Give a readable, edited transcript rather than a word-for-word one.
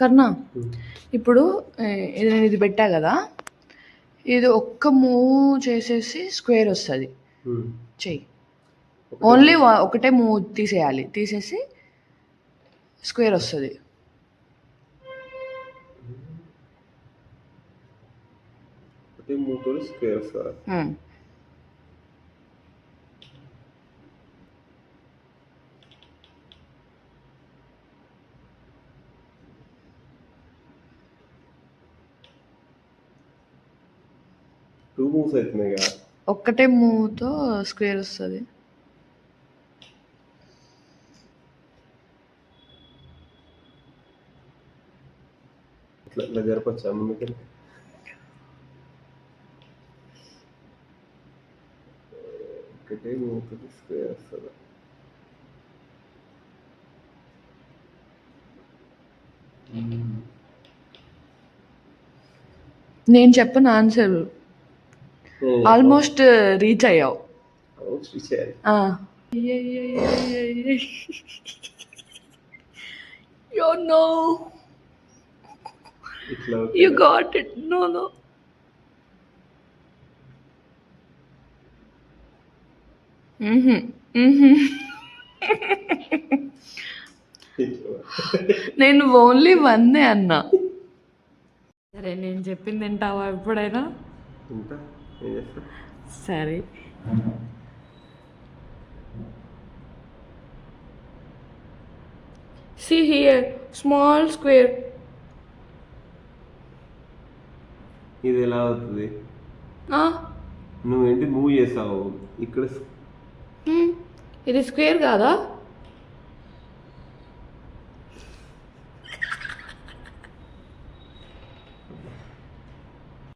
కర్ణా ఇప్పుడు నేను ఇది పెట్టా కదా, ఇది ఒక్క మూవ్ చేసేసి స్క్వేర్ వస్తుంది. చెయ్యి, ఓన్లీ ఒకటే మూవ్ తీసేయాలి, తీసేసి స్క్వేర్ వస్తుంది. ఒక్కటే మూవ్తో స్క్వేర్ వస్తుంది. జరపచ్చా ముందుకు? ఒకటే మూవ్తో స్క్వేర్ వస్తుంది. నేను చెప్పను ఆన్సర్, ఆల్మోస్ట్ రీచ్ అయ్యావు. No, you got it. No. నేను ఓన్లీ వన్నే అన్నా. సరే, నేను చెప్పింది తింటావా ఎప్పుడైనా? సరే, see here, small square. ఇది ఎలా అవుతుంది? నువ్వేంటి మూవ్ చేసావు ఇక్కడ? ఇది స్క్వేర్ కాదా?